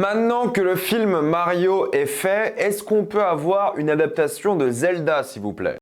Maintenant que le film Mario est fait, est-ce qu'on peut avoir une adaptation de Zelda, s'il vous plaît?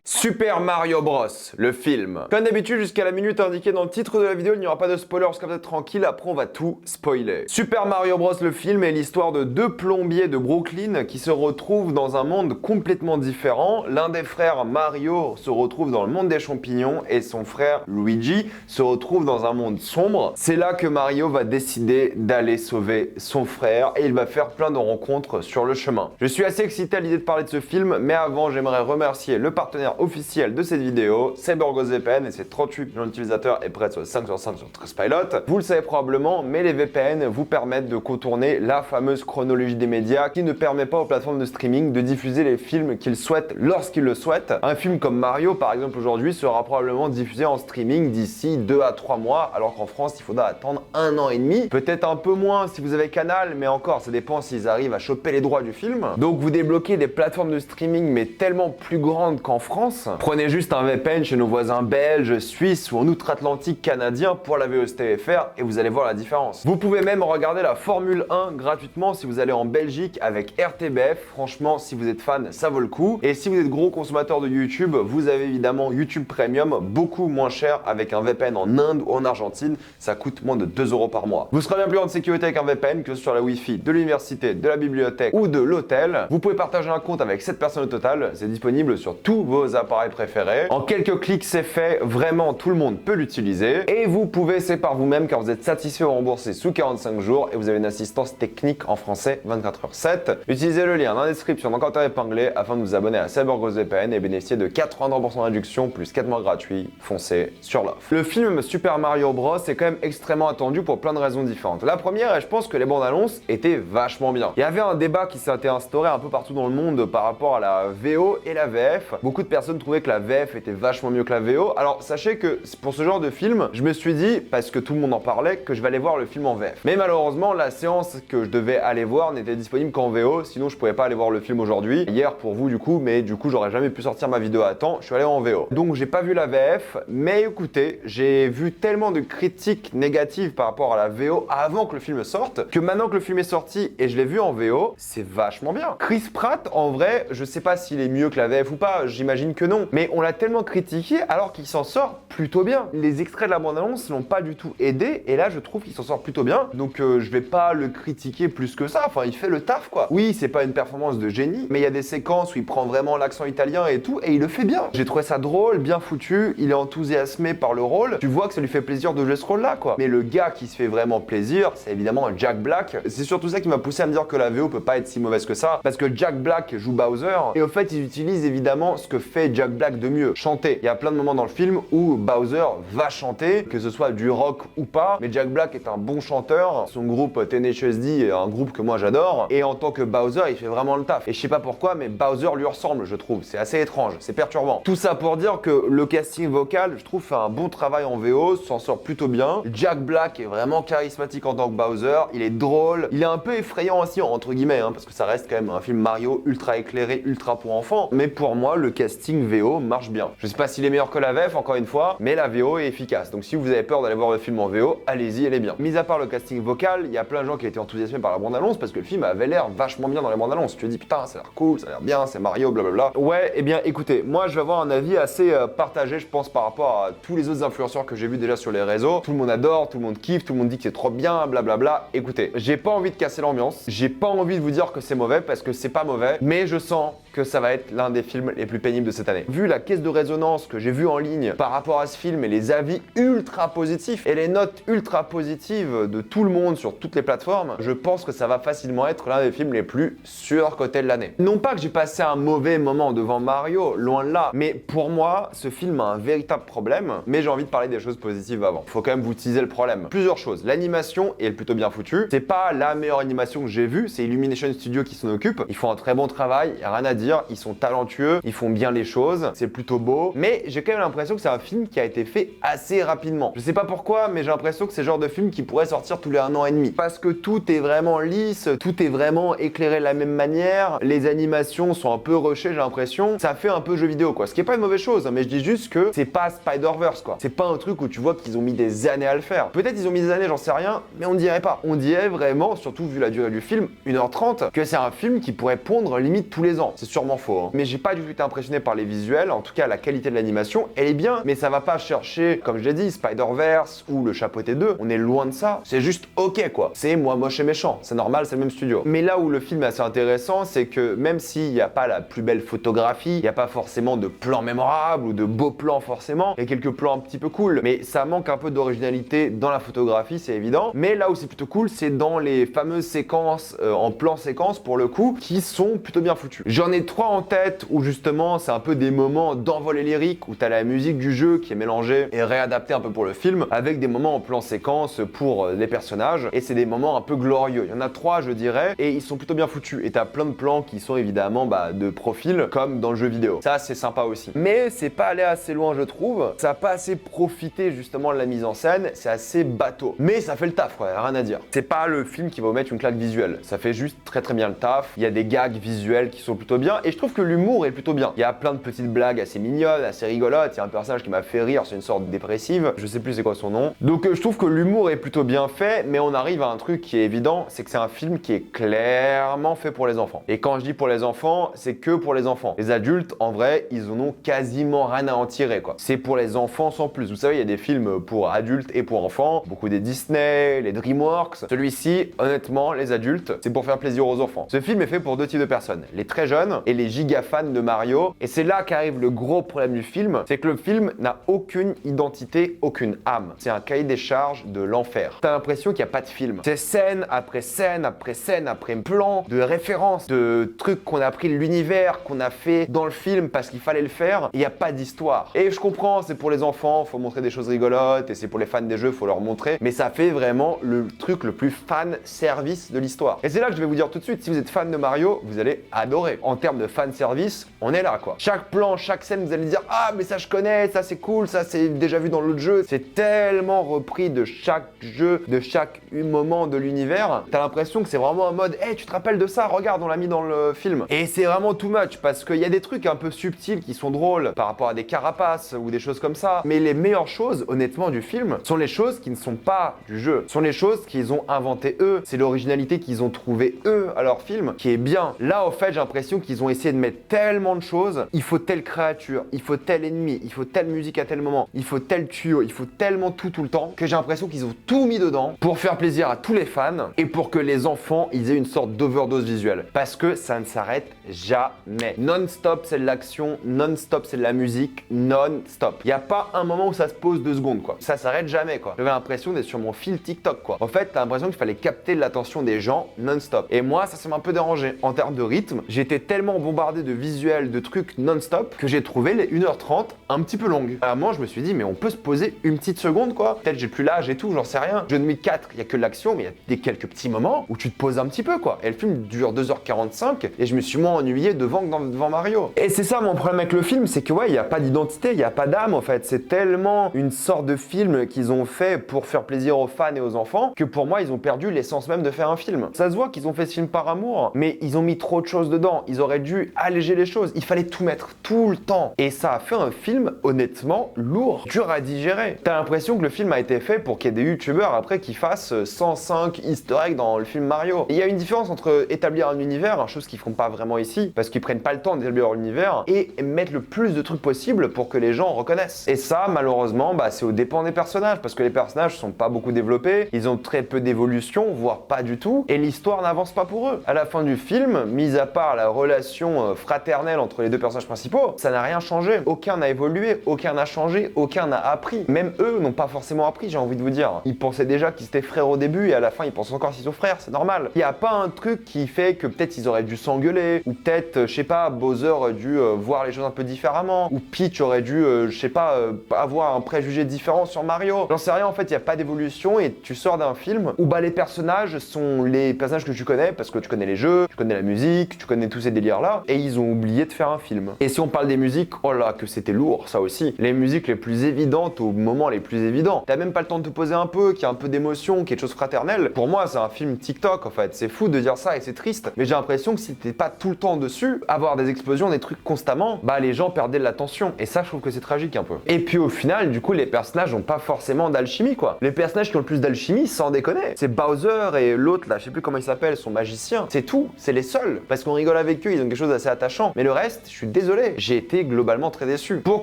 Super Mario Bros, le film. Comme d'habitude, jusqu'à la minute indiquée dans le titre de la vidéo, il n'y aura pas de spoiler, parce que vous êtes tranquille, après on va tout spoiler. Super Mario Bros, le film, est l'histoire de deux plombiers de Brooklyn qui se retrouvent dans un monde complètement différent. L'un des frères, Mario, se retrouve dans le monde des champignons et son frère, Luigi, se retrouve dans un monde sombre. C'est là que Mario va décider d'aller sauver son frère et il va faire plein de rencontres sur le chemin. Je suis assez excité à l'idée de parler de ce film, mais avant, j'aimerais remercier le partenaire officiel de cette vidéo, c'est BurgosVPN et ses 38 millions d'utilisateurs et près de 5 sur 5 sur Trustpilot. Vous le savez probablement, mais les VPN vous permettent de contourner la fameuse chronologie des médias qui ne permet pas aux plateformes de streaming de diffuser les films qu'ils souhaitent lorsqu'ils le souhaitent. Un film comme Mario, par exemple, aujourd'hui, sera probablement diffusé en streaming d'ici 2 à 3 mois, alors qu'en France, il faudra attendre 1 an et demi. Peut-être un peu moins si vous avez Canal, mais encore, ça dépend s'ils arrivent à choper les droits du film. Donc vous débloquez des plateformes de streaming, mais tellement plus grandes qu'en France. Prenez juste un VPN chez nos voisins belges, suisses ou en outre-Atlantique canadien pour la VOSTFR et vous allez voir la différence. Vous pouvez même regarder la Formule 1 gratuitement si vous allez en Belgique avec RTBF. Franchement, si vous êtes fan, ça vaut le coup. Et si vous êtes gros consommateur de YouTube, vous avez évidemment YouTube Premium, beaucoup moins cher avec un VPN en Inde ou en Argentine. Ça coûte moins de 2 € par mois. Vous serez bien plus en sécurité avec un VPN que sur la Wi-Fi de l'université, de la bibliothèque ou de l'hôtel. Vous pouvez partager un compte avec 7 personnes au total. C'est disponible sur tous vos appareils préférés. En quelques clics, c'est fait. Vraiment, tout le monde peut l'utiliser. Et vous pouvez essayer par vous-même car vous êtes satisfait ou remboursé sous 45 jours et vous avez une assistance technique en français 24h/7. Utilisez le lien dans la description, dans le commentaire épinglé afin de vous abonner à BurgosVPN et bénéficier de 80% de réduction plus 4 mois gratuits. Foncez sur l'offre. Le film Super Mario Bros est quand même extrêmement attendu pour plein de raisons différentes. La première, et je pense que les bandes annonces étaient vachement bien. Il y avait un débat qui s'était instauré un peu partout dans le monde par rapport à la VO et la VF. Beaucoup de personnes trouvaient que la VF était vachement mieux que la VO. Alors sachez que pour ce genre de film, je me suis dit, parce que tout le monde en parlait, que je vais aller voir le film en VF. Mais malheureusement, la séance que je devais aller voir n'était disponible qu'en VO, sinon je pouvais pas aller voir le film aujourd'hui. Hier pour vous du coup, mais du coup j'aurais jamais pu sortir ma vidéo à temps, je suis allé en VO. Donc j'ai pas vu la VF, mais écoutez, j'ai vu tellement de critiques négatives par rapport à la VO avant que le film sorte, que maintenant que le film est sorti et je l'ai vu en VO, c'est vachement bien. Chris Pratt, en vrai, je sais pas s'il est mieux que la VF ou pas, j'imagine que non, mais on l'a tellement critiqué alors qu'il s'en sort plutôt bien. Les extraits de la bande-annonce l'ont pas du tout aidé et là je trouve qu'il s'en sort plutôt bien, donc je vais pas le critiquer plus que ça, enfin il fait le taf quoi. Oui, c'est pas une performance de génie, mais il y a des séquences où il prend vraiment l'accent italien et tout et il le fait bien. J'ai trouvé ça drôle, bien foutu, il est enthousiasmé par le rôle, tu vois que ça lui fait plaisir de jouer ce rôle là quoi. Mais le gars qui se fait vraiment plaisir, c'est évidemment Jack Black. C'est surtout ça qui m'a poussé à me dire que la VO peut pas être si mauvaise que ça, parce que Jack Black joue Bowser et au fait ils utilisent évidemment ce que fait Jack Black de mieux, chanter. Il y a plein de moments dans le film où Bowser va chanter, que ce soit du rock ou pas, mais Jack Black est un bon chanteur. Son groupe Tenacious D est un groupe que moi j'adore, et en tant que Bowser, il fait vraiment le taf. Et je sais pas pourquoi, mais Bowser lui ressemble, je trouve. C'est assez étrange, c'est perturbant. Tout ça pour dire que le casting vocal, je trouve, fait un bon travail en VO, s'en sort plutôt bien. Jack Black est vraiment charismatique en tant que Bowser, il est drôle, il est un peu effrayant aussi, entre guillemets, parce que ça reste quand même un film Mario ultra éclairé, ultra pour enfants. Mais pour moi, le casting VO marche bien. Je sais pas s'il est meilleur que la VF, encore une fois, mais la VO est efficace. Donc si vous avez peur d'aller voir le film en VO, allez-y, elle est bien. Mis à part le casting vocal, il y a plein de gens qui étaient enthousiasmés par la bande-annonce parce que le film avait l'air vachement bien dans les bandes-annonces. Tu te dis putain, ça a l'air cool, ça a l'air bien, c'est Mario, blablabla. Ouais, et bien écoutez, moi je vais avoir un avis assez partagé, je pense, par rapport à tous les autres influenceurs que j'ai vus déjà sur les réseaux. Tout le monde adore, tout le monde kiffe, tout le monde dit que c'est trop bien, blablabla. Écoutez, j'ai pas envie de casser l'ambiance, j'ai pas envie de vous dire que c'est mauvais parce que c'est pas mauvais, mais je sens que ça va être l'un des films les plus pénibles de cette année. Vu la caisse de résonance que j'ai vue en ligne par rapport à ce film et les avis ultra positifs et les notes ultra positives de tout le monde sur toutes les plateformes, je pense que ça va facilement être l'un des films les plus surcotés de l'année. Non pas que j'ai passé un mauvais moment devant Mario, loin de là, mais pour moi, ce film a un véritable problème, mais j'ai envie de parler des choses positives avant. Faut quand même vous teaser le problème. Plusieurs choses. L'animation est plutôt bien foutue. C'est pas la meilleure animation que j'ai vue, c'est Illumination Studio qui s'en occupe. Ils font un très bon travail, y a rien à dire. dire, ils sont talentueux, ils font bien les choses, c'est plutôt beau, mais j'ai quand même l'impression que c'est un film qui a été fait assez rapidement. Je sais pas pourquoi, mais j'ai l'impression que c'est le genre de film qui pourrait sortir tous les 1 an et demi. Parce que tout est vraiment lisse, tout est vraiment éclairé de la même manière, les animations sont un peu rushées, j'ai l'impression. Ça fait un peu jeu vidéo, quoi. Ce qui est pas une mauvaise chose, hein, mais je dis juste que c'est pas Spider-Verse, quoi. C'est pas un truc où tu vois qu'ils ont mis des années à le faire. Peut-être ils ont mis des années, j'en sais rien, mais on dirait pas. On dirait vraiment, surtout vu la durée du film, 1h30, que c'est un film qui pourrait pondre limite tous les ans. C'est sûrement faux, hein. Mais j'ai pas du tout été impressionné par les visuels, en tout cas la qualité de l'animation, elle est bien, mais ça va pas chercher, comme je l'ai dit, Spider-Verse ou Le Chapeauté 2. On est loin de ça. C'est juste ok, quoi. C'est moi moche et méchant. C'est normal, c'est le même studio. Mais là où le film est assez intéressant, c'est que même s'il n'y a pas la plus belle photographie, il n'y a pas forcément de plans mémorables ou de beaux plans forcément, il y a quelques plans un petit peu cool, mais ça manque un peu d'originalité dans la photographie, c'est évident. Mais là où c'est plutôt cool, c'est dans les fameuses séquences en plan séquence pour le coup, qui sont plutôt bien foutues. J'en ai 3 en tête où justement c'est un peu des moments d'envolée lyrique où t'as la musique du jeu qui est mélangée et réadaptée un peu pour le film, avec des moments en plan séquence pour les personnages, et c'est des moments un peu glorieux. Il y en a 3 je dirais, et ils sont plutôt bien foutus. Et t'as plein de plans qui sont évidemment de profil, comme dans le jeu vidéo. Ça c'est sympa aussi. Mais c'est pas allé assez loin je trouve, ça a pas assez profité justement de la mise en scène, c'est assez bateau. Mais ça fait le taf quoi, rien à dire. C'est pas le film qui va vous mettre une claque visuelle, ça fait juste très bien le taf. Il y a des gags visuels qui sont plutôt bien, et je trouve que l'humour est plutôt bien. Il y a plein de petites blagues assez mignonnes, assez rigolotes. Il y a un personnage qui m'a fait rire, c'est une sorte dépressive, je sais plus c'est quoi son nom. Donc je trouve que l'humour est plutôt bien fait, mais on arrive à un truc qui est évident, c'est que c'est un film qui est clairement fait pour les enfants. Et quand je dis pour les enfants, c'est que pour les enfants. Les adultes, en vrai, ils en ont quasiment rien à en tirer quoi. C'est pour les enfants sans plus. Vous savez, il y a des films pour adultes et pour enfants, beaucoup des Disney, les DreamWorks. Celui-ci, honnêtement, les adultes, c'est pour faire plaisir aux enfants. Ce film est fait pour 2 types de personnes, les très jeunes et les giga fans de Mario. Et c'est là qu'arrive le gros problème du film, c'est que le film n'a aucune identité, aucune âme. C'est un cahier des charges de l'enfer. T'as l'impression qu'il n'y a pas de film. C'est scène après scène après scène après plan de références, de trucs qu'on a pris de l'univers, qu'on a fait dans le film parce qu'il fallait le faire. Il n'y a pas d'histoire. Et je comprends, c'est pour les enfants, faut montrer des choses rigolotes, et c'est pour les fans des jeux, faut leur montrer. Mais ça fait vraiment le truc le plus fan service de l'histoire. Et c'est là que je vais vous dire tout de suite, si vous êtes fan de Mario, vous allez adorer. En termes de fan service, on est là quoi. Chaque plan, chaque scène, vous allez dire ah mais ça je connais, ça c'est cool, ça c'est déjà vu dans l'autre jeu. C'est tellement repris de chaque jeu, de chaque moment de l'univers. T'as l'impression que c'est vraiment en mode hey, tu te rappelles de ça, regarde on l'a mis dans le film. Et c'est vraiment too much parce qu'il y a des trucs un peu subtils qui sont drôles par rapport à des carapaces ou des choses comme ça. Mais les meilleures choses honnêtement du film sont les choses qui ne sont pas du jeu. Sont les choses qu'ils ont inventées eux. C'est l'originalité qu'ils ont trouvé eux à leur film qui est bien. Là au fait j'ai l'impression qu'ils ont essayé de mettre tellement de choses. Il faut telle créature, il faut tel ennemi, il faut telle musique à tel moment, il faut tel tuyau, il faut tellement tout le temps que j'ai l'impression qu'ils ont tout mis dedans pour faire plaisir à tous les fans et pour que les enfants ils aient une sorte d'overdose visuelle. Parce que ça ne s'arrête jamais. Non-stop c'est de l'action, non-stop c'est de la musique, non-stop. Il n'y a pas un moment où ça se pose 2 secondes quoi. Ça s'arrête jamais quoi. J'avais l'impression d'être sur mon fil TikTok quoi. En fait t'as l'impression qu'il fallait capter l'attention des gens non-stop. Et moi ça m'a un peu dérangé. En termes de rythme, j'étais tellement bombardé de visuels, de trucs non-stop que j'ai trouvé les 1h30 un petit peu longues. À un moment je me suis dit mais on peut se poser une petite seconde quoi. Peut-être j'ai plus l'âge et tout, j'en sais rien. Jeu de nuit 4, il y a que l'action mais il y a des quelques petits moments où tu te poses un petit peu quoi. Et le film dure 2h45 et je me suis moins ennuyé devant que devant Mario. Et c'est ça mon problème avec le film, c'est que ouais, il n'y a pas d'identité, il n'y a pas d'âme en fait. C'est tellement une sorte de film qu'ils ont fait pour faire plaisir aux fans et aux enfants que pour moi ils ont perdu l'essence même de faire un film. Ça se voit qu'ils ont fait ce film par amour, mais ils ont mis trop de choses dedans. Ils auraient dû alléger les choses. Il fallait tout mettre tout le temps. Et ça a fait un film honnêtement lourd, dur à digérer. T'as l'impression que le film a été fait pour qu'il y ait des youtubeurs après qui fassent 105 easter eggs dans le film Mario. Il y a une différence entre établir un univers, chose qu'ils font pas vraiment ici, parce qu'ils prennent pas le temps d'établir l'univers, et mettre le plus de trucs possible pour que les gens reconnaissent. Et ça, malheureusement, c'est au dépend des personnages, parce que les personnages sont pas beaucoup développés, ils ont très peu d'évolution, voire pas du tout, et l'histoire n'avance pas pour eux. À la fin du film, mis à part la relation fraternelle entre les 2 personnages principaux, ça n'a rien changé. Aucun n'a évolué. évolué, aucun n'a changé, aucun n'a appris. Même eux n'ont pas forcément appris, j'ai envie de vous dire. Ils pensaient déjà qu'ils étaient frères au début et à la fin ils pensent encore qu'ils sont frères, c'est normal. Il n'y a pas un truc qui fait que peut-être ils auraient dû s'engueuler, ou peut-être, je sais pas, Bowser aurait dû voir les choses un peu différemment, ou Peach aurait dû, je sais pas, avoir un préjugé différent sur Mario. J'en sais rien, en fait, il n'y a pas d'évolution et tu sors d'un film où bah les personnages sont les personnages que tu connais parce que tu connais les jeux, tu connais la musique, tu connais tous ces délires-là, et ils ont oublié de faire un film. Et si on parle des musiques, oh là, que c'était lourd, ça aussi. Les musiques les plus évidentes au moment les plus évidents. T'as même pas le temps de te poser un peu, qu'il y a un peu d'émotion, quelque chose de fraternel. Pour moi, c'est un film TikTok, en fait. C'est fou de dire ça et c'est triste. Mais j'ai l'impression que si t'es pas tout le temps dessus, avoir des explosions, des trucs constamment, bah les gens perdaient de l'attention. Et ça, je trouve que c'est tragique un peu. Et puis au final, du coup, les personnages ont pas forcément d'alchimie, quoi. Les personnages qui ont le plus d'alchimie, sans déconner, c'est Bowser et l'autre, là, je sais plus comment il s'appelle, son magicien. C'est tout, c'est les seuls. Parce qu'on rigole avec eux, ils ont quelque chose d'assez attachant. Mais le reste, je suis désolé, j'ai été globalement très déçu. Pour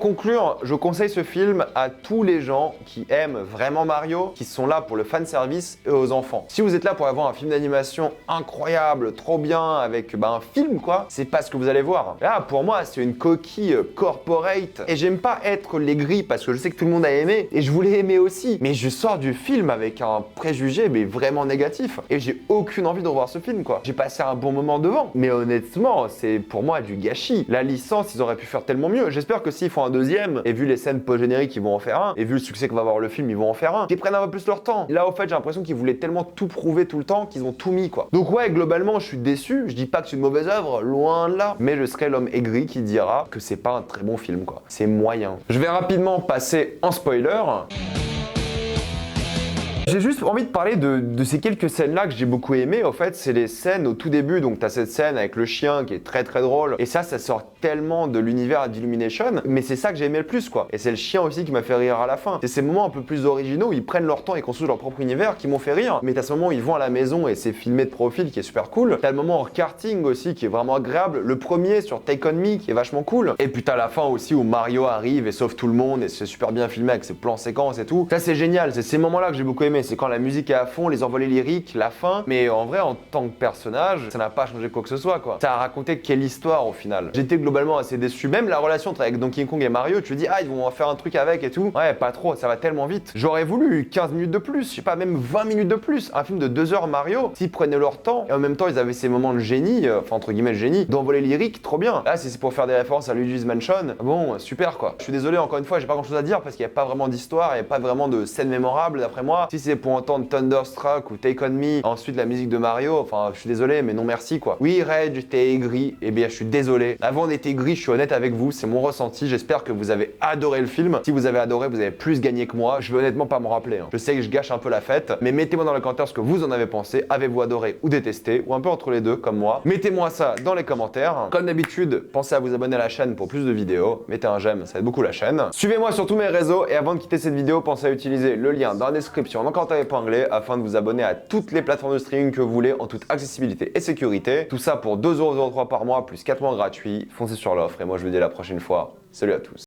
conclure, je conseille ce film à tous les gens qui aiment vraiment Mario, qui sont là pour le fanservice et aux enfants. Si vous êtes là pour avoir un film d'animation incroyable, trop bien, avec un film quoi, c'est pas ce que vous allez voir. Là, pour moi, c'est une coquille corporate. Et j'aime pas être les gris parce que je sais que tout le monde a aimé et je voulais aimer aussi. Mais je sors du film avec un préjugé mais vraiment négatif. Et j'ai aucune envie de revoir ce film quoi. J'ai passé un bon moment devant. Mais honnêtement, c'est pour moi du gâchis. La licence, ils auraient pu faire tellement mieux. J'espère que s'ils font un deuxième, et vu les scènes post-génériques, ils vont en faire un, et vu le succès que va avoir le film, ils vont en faire un, qu'ils prennent un peu plus leur temps. Là, au fait, j'ai l'impression qu'ils voulaient tellement tout prouver tout le temps qu'ils ont tout mis, quoi. Donc ouais, globalement, je suis déçu. Je dis pas que c'est une mauvaise œuvre, loin de là. Mais je serai l'homme aigri qui dira que c'est pas un très bon film, quoi. C'est moyen. Je vais rapidement passer en spoiler. J'ai juste envie de parler de ces quelques scènes-là que j'ai beaucoup aimé. En fait, c'est les scènes au tout début. Donc, t'as cette scène avec le chien qui est très très drôle. Et ça sort tellement de l'univers d'Illumination. Mais c'est ça que j'ai aimé le plus, quoi. Et c'est le chien aussi qui m'a fait rire à la fin. C'est ces moments un peu plus originaux où ils prennent leur temps et construisent leur propre univers qui m'ont fait rire. Mais t'as ce moment où ils vont à la maison et c'est filmé de profil qui est super cool. T'as le moment en karting aussi qui est vraiment agréable. Le premier sur Take On Me qui est vachement cool. Et puis t'as la fin aussi où Mario arrive et sauve tout le monde et c'est super bien filmé avec ses plans séquences et tout. Ça, c'est génial. C'est ces moments-là que j'ai beaucoup aimé. C'est quand la musique est à fond, les envolées lyriques, la fin. Mais en vrai, en tant que personnage, ça n'a pas changé quoi que ce soit, quoi. Ça a raconté quelle histoire au final. J'étais globalement assez déçu. Même la relation avec Donkey Kong et Mario, tu te dis, ah, ils vont en faire un truc avec et tout. Ouais, pas trop, ça va tellement vite. J'aurais voulu 15 minutes de plus, je sais pas, même 20 minutes de plus. Un film de 2 heures Mario, s'ils prenaient leur temps et en même temps, ils avaient ces moments de génie, enfin, entre guillemets, le génie, d'envolées lyriques, trop bien. Là, si c'est pour faire des références à Luigi's Mansion, bon, super, quoi. Je suis désolé, encore une fois, j'ai pas grand chose à dire parce qu'il n'y a pas vraiment d'histoire, il n'y a pas vraiment de scène mémorable d'après moi. Si c'est pour entendre Thunderstruck ou Take On Me, ensuite la musique de Mario, enfin je suis désolé mais non merci quoi. Oui Reg, t'es aigri, eh bien je suis désolé. Avant d'être aigri, je suis honnête avec vous, c'est mon ressenti, j'espère que vous avez adoré le film. Si vous avez adoré, vous avez plus gagné que moi, je vais honnêtement pas m'en rappeler. Je sais que je gâche un peu la fête, mais mettez-moi dans les commentaires ce que vous en avez pensé, avez-vous adoré ou détesté, ou un peu entre les deux comme moi. Mettez-moi ça dans les commentaires. Comme d'habitude, pensez à vous abonner à la chaîne pour plus de vidéos, mettez un j'aime, ça aide beaucoup la chaîne. Suivez-moi sur tous mes réseaux et avant de quitter cette vidéo, pensez à utiliser le lien dans la description en commentaire épinglé afin de vous abonner à toutes les plateformes de streaming que vous voulez en toute accessibilité et sécurité. Tout ça pour 2,03€ par mois plus 4 mois gratuits. Foncez sur l'offre et moi je vous dis à la prochaine fois. Salut à tous.